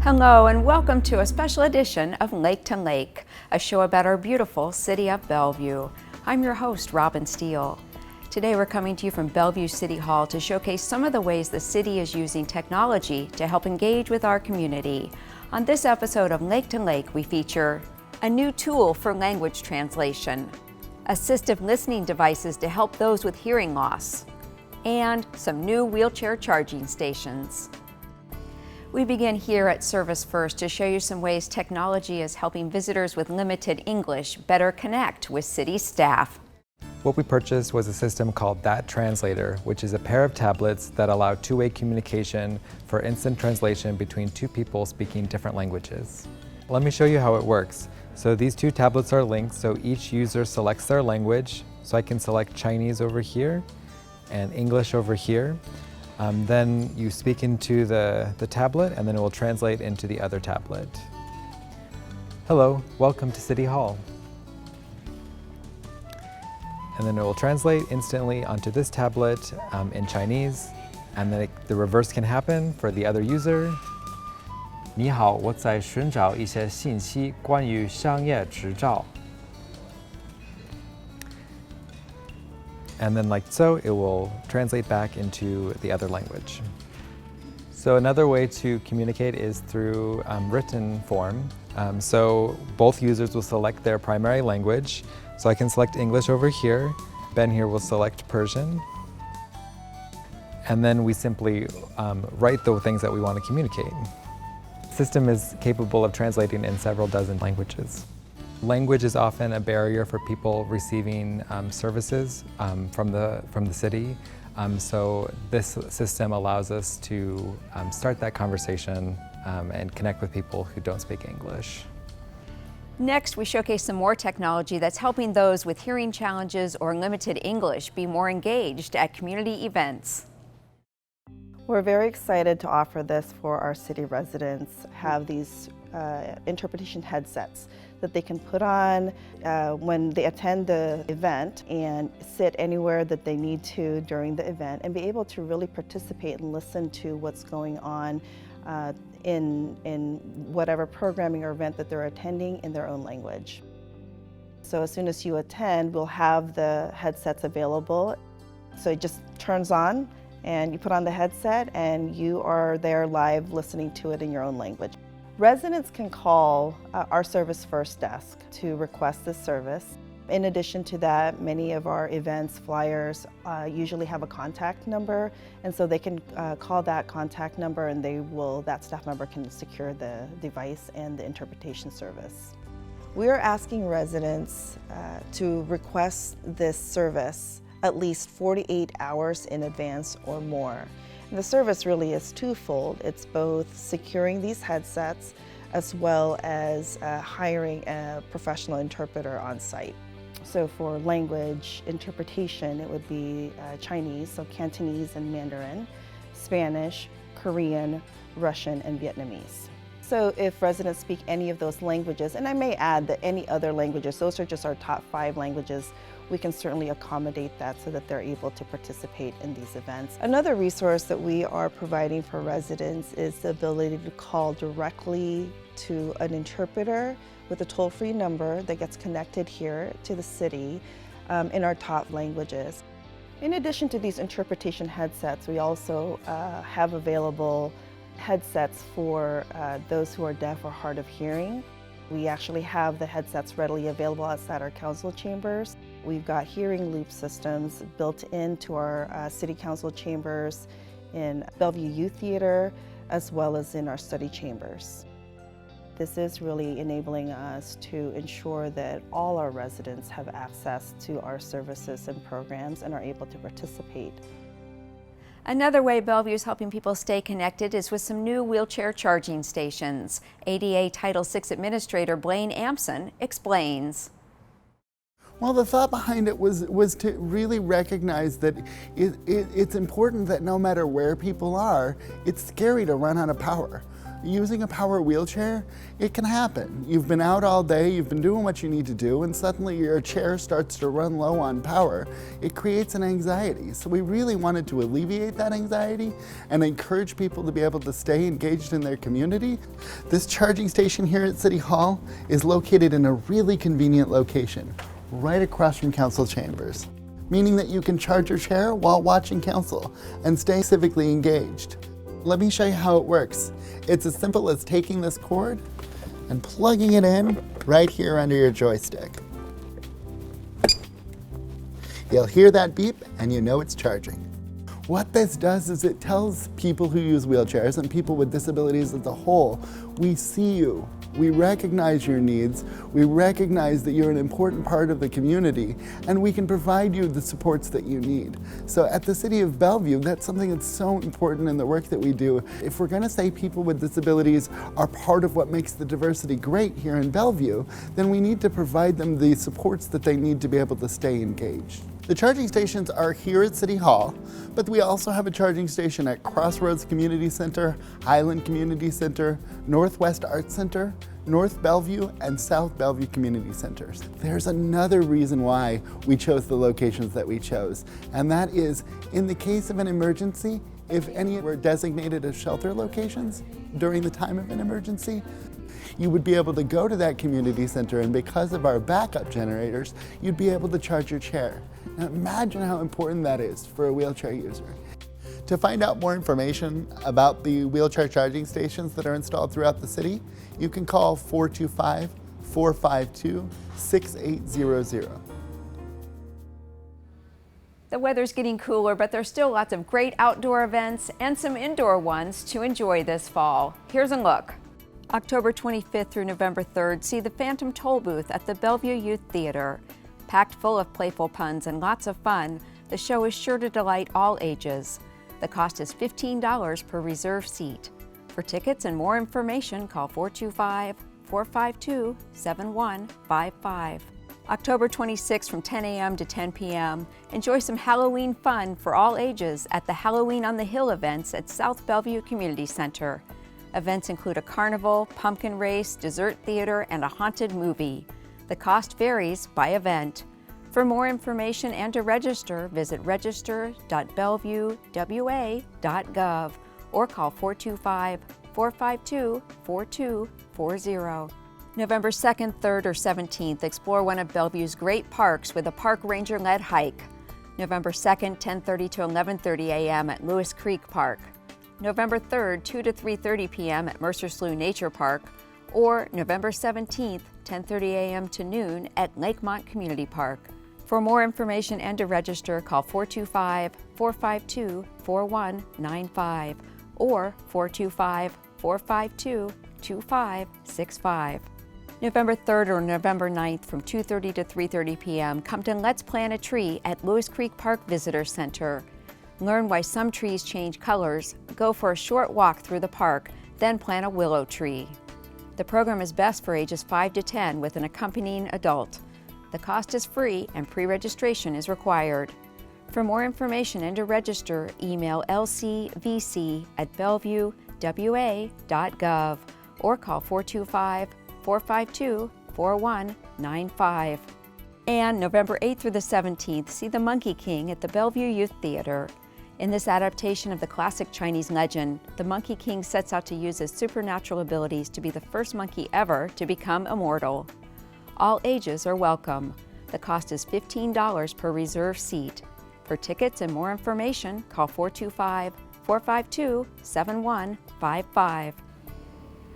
Hello and welcome to a special edition of Lake to Lake, a show about our beautiful City of Bellevue. I'm your host, Robin Steele. Today we're coming to you from Bellevue City Hall to showcase some of the ways the city is using technology to help engage with our community. On this episode of Lake to Lake, we feature a new tool for language translation, assistive listening devices to help those with hearing loss, and some new wheelchair charging stations. We begin here at Service First to show you some ways technology is helping visitors with limited English better connect with city staff. What we purchased was a system called That Translator, which is a pair of tablets that allow two-way communication for instant translation between two people speaking different languages. Let me show you how it works. So these two tablets are linked, so each user selects their language. So I can select Chinese over here and English over here. Then you speak into the tablet and then it will translate into the other tablet. Hello, welcome to City Hall. And then it will translate instantly onto this tablet in Chinese, and then the reverse can happen for the other user. 你好，我在寻找一些信息关于商业执照。 And then like so, it will translate back into the other language. So another way to communicate is through written form. So both users will select their primary language. So I can select English over here. Ben here will select Persian. And then we simply write the things that we want to communicate. The system is capable of translating in several dozen languages. Language is often a barrier for people receiving services from the city. So this system allows us to start that conversation and connect with people who don't speak English. Next, we showcase some more technology that's helping those with hearing challenges or limited English be more engaged at community events. We're very excited to offer this for our city residents, have these interpretation headsets that they can put on when they attend the event and sit anywhere that they need to during the event and be able to really participate and listen to what's going on in whatever programming or event that they're attending in their own language. So as soon as you attend, we'll have the headsets available. So it just turns on and you put on the headset and you are there live listening to it in your own language. Residents can call our Service First desk to request this service. In addition to that, many of our events, flyers, usually have a contact number, and so they can call that contact number and that staff member can secure the device and the interpretation service. We are asking residents to request this service at least 48 hours in advance or more. And the service really is twofold. It's both securing these headsets as well as hiring a professional interpreter on site. So for language interpretation, it would be Chinese, so Cantonese and Mandarin, Spanish, Korean, Russian, and Vietnamese. So if residents speak any of those languages, and I may add that any other languages, those are just our top 5 languages, we can certainly accommodate that so that they're able to participate in these events. Another resource that we are providing for residents is the ability to call directly to an interpreter with a toll-free number that gets connected here to the city in our top languages. In addition to these interpretation headsets, we also have available headsets for those who are deaf or hard of hearing. We actually have the headsets readily available outside our council chambers. We've got hearing loop systems built into our city council chambers, in Bellevue Youth Theater, as well as in our study chambers. This is really enabling us to ensure that all our residents have access to our services and programs and are able to participate. Another way Bellevue is helping people stay connected is with some new wheelchair charging stations. ADA Title VI Administrator Blaine Ampson explains. Well, the thought behind it was to really recognize that it's important that no matter where people are, it's scary to run out of power. Using a power wheelchair, it can happen. You've been out all day, you've been doing what you need to do, and suddenly your chair starts to run low on power. It creates an anxiety. So we really wanted to alleviate that anxiety and encourage people to be able to stay engaged in their community. This charging station here at City Hall is located in a really convenient location, right across from council chambers, meaning that you can charge your chair while watching council and stay civically engaged. Let me show you how it works. It's as simple as taking this cord and plugging it in right here under your joystick. You'll hear that beep and you know it's charging. What this does is it tells people who use wheelchairs and people with disabilities as a whole, we see you. We recognize your needs, we recognize that you're an important part of the community, and we can provide you the supports that you need. So at the City of Bellevue, that's something that's so important in the work that we do. If we're going to say people with disabilities are part of what makes the diversity great here in Bellevue, then we need to provide them the supports that they need to be able to stay engaged. The charging stations are here at City Hall, but we also have a charging station at Crossroads Community Center, Highland Community Center, Northwest Arts Center, North Bellevue, and South Bellevue Community Centers. There's another reason why we chose the locations that we chose, and that is in the case of an emergency, if any were designated as shelter locations during the time of an emergency, you would be able to go to that community center, and because of our backup generators, you'd be able to charge your chair. Now imagine how important that is for a wheelchair user. To find out more information about the wheelchair charging stations that are installed throughout the city, you can call 425-452-6800. The weather's getting cooler, but there's still lots of great outdoor events and some indoor ones to enjoy this fall. Here's a look. October 25th through November 3rd, see the Phantom Toll Booth at the Bellevue Youth Theater. Packed full of playful puns and lots of fun, the show is sure to delight all ages. The cost is $15 per reserved seat. For tickets and more information, call 425-452-7155. October 26th from 10 a.m. to 10 p.m., enjoy some Halloween fun for all ages at the Halloween on the Hill events at South Bellevue Community Center. Events include a carnival, pumpkin race, dessert theater, and a haunted movie. The cost varies by event. For more information and to register, visit register.bellevuewa.gov or call 425-452-4240. November 2nd, 3rd, or 17th, explore one of Bellevue's great parks with a park ranger-led hike. November 2nd, 10:30 to 11:30 a.m. at Lewis Creek Park. November 3rd, 2 to 3:30 p.m. at Mercer Slough Nature Park, or November 17th, 10:30 a.m. to noon at Lakemont Community Park. For more information and to register, call 425-452-4195 or 425-452-2565. November 3rd or November 9th from 2:30 to 3:30 p.m. come to Let's Plant a Tree at Lewis Creek Park Visitor Center. Learn why some trees change colors, go for a short walk through the park, then plant a willow tree. The program is best for ages 5 to 10 with an accompanying adult. The cost is free and pre-registration is required. For more information and to register, email lcvc@bellevuewa.gov or call 425-452-4195. And November 8th through the 17th, see The Monkey King at the Bellevue Youth Theater. In this adaptation of the classic Chinese legend, the Monkey King sets out to use his supernatural abilities to be the first monkey ever to become immortal. All ages are welcome. The cost is $15 per reserved seat. For tickets and more information, call 425-452-7155.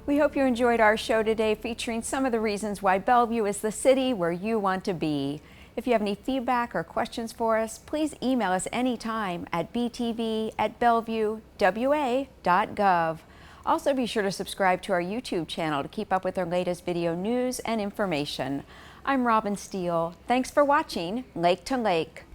We hope you enjoyed our show today featuring some of the reasons why Bellevue is the city where you want to be. If you have any feedback or questions for us, please email us anytime at btv@bellevuewa.gov. Also be sure to subscribe to our YouTube channel to keep up with our latest video news and information. I'm Robin Steele. Thanks for watching Lake to Lake.